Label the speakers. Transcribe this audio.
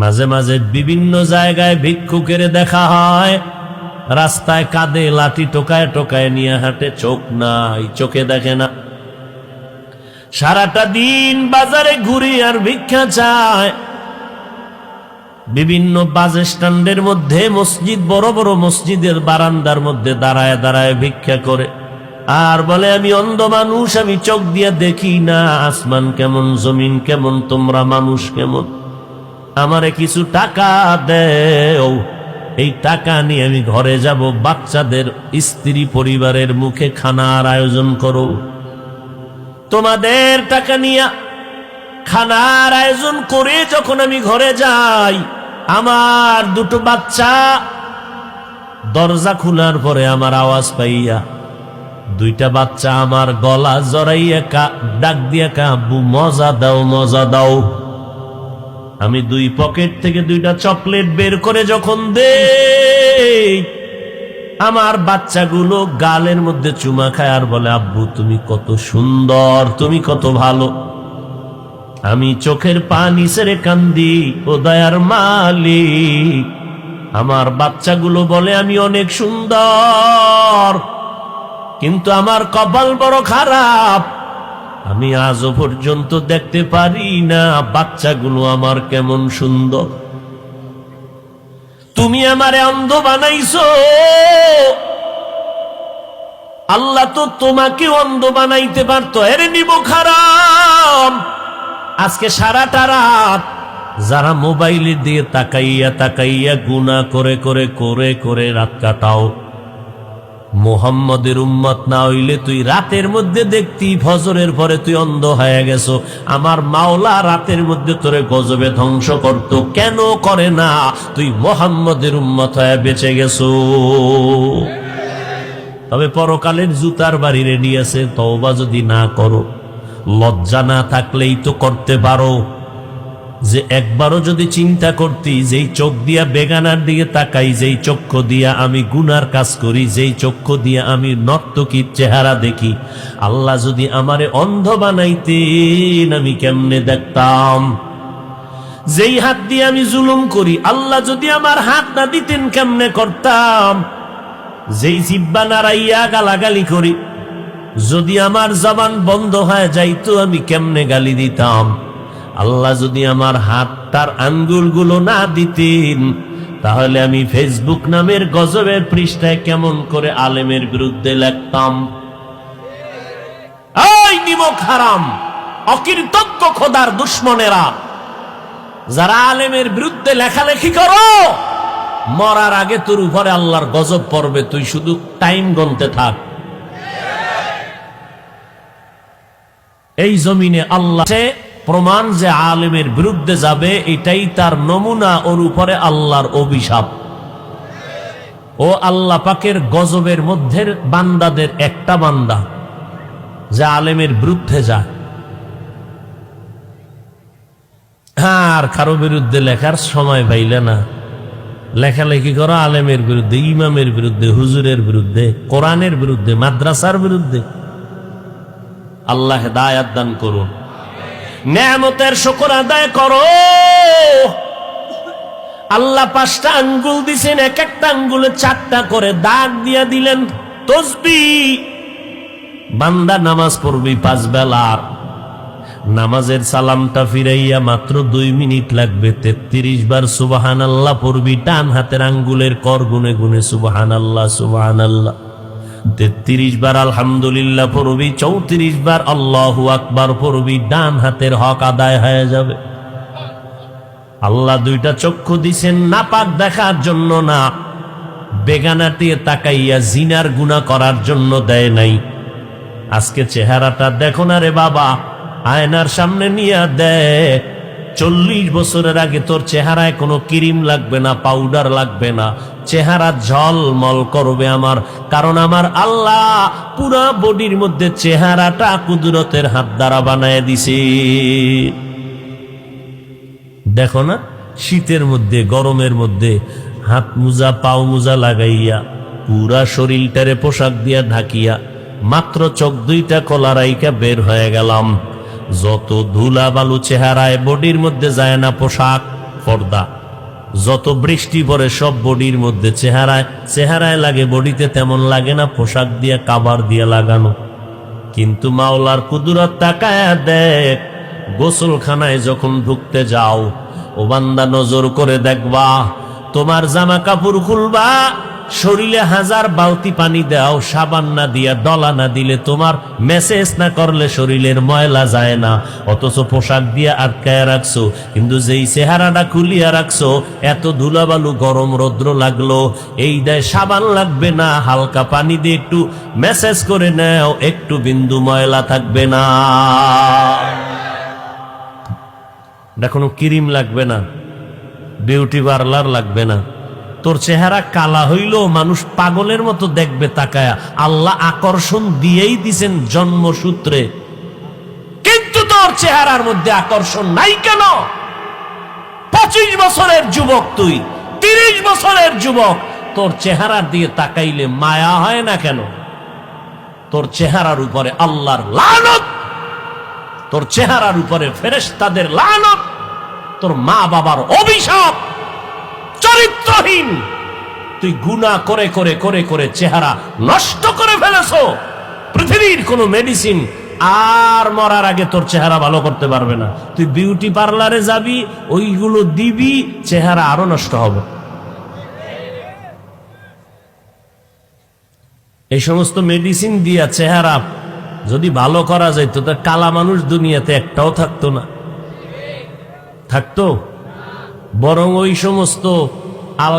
Speaker 1: মাঝে মাঝে বিভিন্ন জায়গায় ভিক্ষুকের দেখা হয়, রাস্তায় কাঁধে লাঠি টোকায় টোকায় নিয়ে হাঁটে, চোখ নাই, চোখে দেখে না। সারাটা দিন বাজারে ঘুরি আর ভিক্ষা চায়। বিভিন্ন বাস স্ট্যান্ডের মধ্যে, মসজিদ, বড় বড় মসজিদের বারান্দার মধ্যে দাঁড়ায় দাঁড়ায় ভিক্ষা করে আর বলে, আমি অন্ধ মানুষ, আমি চোখ দিয়ে দেখি না, আসমান কেমন, জমিন কেমন, তোমরা মানুষ কেমন, আমারে কিছু টাকা দেও, এই টাকা নিয়ে আমি ঘরে যাব, বাচ্চাদের, স্ত্রী পরিবারের মুখে খানার আয়োজন করো। তোমাদের টাকা নিয়ে খানার আয়োজন করে যখন আমি ঘরে যাই, আমার দুটো বাচ্চা দরজা খোলার পরে আমার আওয়াজ পাইয়া দুইটা বাচ্চা আমার গলা জড়াইয়া ডাক দিয়া কা, আব্বু মজা দাও, মজা দাও। আমি দুই পকেট থেকে দুইটা চকলেট বের করে যখন দেই, আমার বাচ্চাগুলো গালের মধ্যে চুমা খায় আর বলে, আব্বু তুমি কত সুন্দর, তুমি কত ভালো। আমি চোখের পানি ছেড়ে কান্দি, ও দয়ার মালিক, আমার বাচ্চাগুলো বলে আমি অনেক সুন্দর, কিন্তু আমার কপাল বড় খারাপ, আমি আজও পর্যন্ত দেখতে পারি না বাচ্চাগুলো আমার কেমন সুন্দর। তুমি আমারে অন্ধ বানাইছো, আল্লাহ তো তোমাকে অন্ধ বানাইতে পারতো, এর নিব খারাপ। আজকে সারাটা রাত যারা মোবাইলের দিয়ে তাকাইয়া তাকাইয়া গুনাহ করে করে করে করে রাত কাটাও, মুহাম্মদের উম্মত না হইলে তুই রাতের মধ্যে দেখতি, ফজরের পরে তুই অন্ধ হয়ে গেছো। আমার মাওলা রাতের মধ্যে তোরে গজবে ধ্বংস করত, কেন করে না? তুই মুহাম্মদের উম্মত হয়ে বেঁচে গেছো। তবে পরকালের জুতার বাড়ি রেডি আছে, তওবা যদি না করো, লজ্জা না থাকলেই তো করতে পারো যে একবারও যদি চিন্তা করতি, যেই চোখ দিয়া বেগানার দিকে তাকাই, যেই চক্ষু দিয়া আমি গুনার কাজ করি, যেই চক্ষু দিয়া আমি নর্তকীর চেহারা দেখি, আল্লাহ যদি আমারে অন্ধ বানাইতেন আমি কেমনে দেখতাম? যেই হাত দিয়ে আমি জুলুম করি, আল্লাহ যদি আমার হাত না দিতেন কেমনে করতাম? যেই জিহ্বা নাড়াইয়া গালাগালি করি, যদি আমার জবান বন্ধ হয়ে যাইতো আমি কেমনে গালি দিতাম? আল্লাহ যদি আমার হাতটার আঙ্গুলগুলো না দিতেন, তাহলে আমি ফেসবুক নামের গজবের পৃষ্ঠায় কেমন করে আলেমের বিরুদ্ধে লিখতাম। এই নিমক হারাম, অকৃতজ্ঞ খোদার দুশ্মনেরা, যারা আলেমের বিরুদ্ধে লেখালেখি করো, মরার আগে তোর উপরে আল্লাহর গজব পড়বে, তুই শুধু টাইম গুনতে থাক। এই জমিনে আল্লাহ প্রমাণ যে আলেমের বিরুদ্ধে যাবে, এটাই তার নমুনা, ওর উপরে আল্লাহর অভিশাপ। ও আল্লাহ পাকের গজবের মধ্যে বান্দাদের একটা বান্দা যে আলেমের বিরুদ্ধে যায়। আর কারো বিরুদ্ধে লেখার সময় পাইলে না, লেখালেখি করো আলেমের বিরুদ্ধে, ইমামের বিরুদ্ধে, হুজুরের বিরুদ্ধে, কোরআনের বিরুদ্ধে, মাদ্রাসার বিরুদ্ধে। আল্লাহ হেদায়েত দান করুন। নেয়ামতের শুকর আদায় করো। আল্লাহ 5টা আঙ্গুল দিছেন, এক একটা আঙ্গুলে 4টা করে দাগ দিয়া দিলেন তসবিহ। বান্দা নামাজ পড়বি 5 বেলার, নামাজের সালামটা ফিরাইয়া মাত্র 2 মিনিট লাগবে। 33 বার সুবহানাল্লাহ পড়বি, ডান হাতের আঙ্গুলের কর গুনে গুনে সুবহানাল্লাহ সুবহানাল্লাহ। 33 বার আলহামদুলিল্লাহ পড়বি, 34 বার আল্লাহু আকবার পড়বি, ডান হাতের হক আদায় হয়ে যাবে। আল্লাহ 2টা চক্ষু দিছেন নাপাক দেখার জন্য না, বেগানাতে তাকাইয়া জিনার গুনাহ করার জন্য দেয় নাই। আজকে চেহারাটা দেখো না রে বাবা, আয়নার সামনে নিয়ে দেখ। 40 বছরের আগে তোর চেহারায় কোনো ক্রিম লাগবে না, পাউডার লাগবে না, চেহারা ঝলমল করবে আমার, কারণ আমার আল্লাহ পুরা বডির মধ্যে চেহারাটা কুদরতের হাত দ্বারা বানায় দিছে। দেখো না, শীতের মধ্যে, গরমের মধ্যে হাত মোজা পাও মোজা লাগাইয়া পুরা শরীরটারে পোশাক দিয়া ঢাকিয়া মাত্র চোখ 2টা খোলা রাইকা বের হয়ে গেলাম। যত ধুলা বালু চেহারায় বডির মধ্যে যায় না, পোশাক পর্দা। যত বৃষ্টি পড়ে সব বডির মধ্যে, চেহারায় লাগে, বডিতে তেমন লাগে না, পোশাক দিয়ে কাবার দিয়ে লাগানো। কিন্তু মাওলার কুদরত তাকায়া দেখ, গোসলখানায় যখন ঢুকতে যাও, ও বান্দা নজর করে দেখবা, তোমার জামা কাপড় খুলবা, শরীরে 1000 বালতি পানি দাও, সাবান না দিয়া ডলা না দিলে, তোমার মেসেজ না করলে শরীরের ময়লা যায় না, অথচ পোশাক দিয়ে আটকায় রাখছো। কিন্তু যেই চেহারাটা খুলিয়া রাখছো, এত ধুলাবালু গরম রৌদ্র লাগলো, এই দেয় সাবান লাগবে না, হালকা পানি দিয়ে একটু মেসেজ করে নাও, একটু বিন্দু ময়লা থাকবে না। এটা কোনো ক্রিম লাগবে না, বিউটি পার্লার লাগবে না। তোর চেহারা কালা হইলেও মানুষ পাগলের মতো দেখবে তাকায়া, আল্লাহ আকর্ষণ দিয়েই দিছেন জন্মসূত্রে। কিন্তু তোর চেহারার মধ্যে আকর্ষণ নাই কেন? 25 বছরের যুবক তুই, 30 বছরের যুবক, তোর চেহারা দিয়ে তাকাইলে মায়া হয় না কেন? তোর চেহারার উপরে আল্লাহর লানত, তোর চেহারার উপরে ফেরেশতাদের লানত, তোর মা বাবার অভিশাপ। চরিত্রহীন তুই, গুনাহ করে করে করে করে চেহারা নষ্ট করে ফেলেছো। পৃথিবীর কোন মেডিসিন আর মরার আগে তোর চেহারা ভালো করতে পারবে না। তুই বিউটি পার্লারে যাবি, ওইগুলো দিবি, চেহারা আরো নষ্ট হবে। এই সমস্ত মেডিসিন দিয়া চেহারা যদি ভালো করা যাইতো, তো কালা মানুষ দুনিয়াতে একটাও থাকতো না। থাকতো? বরং ওই সমস্ত আল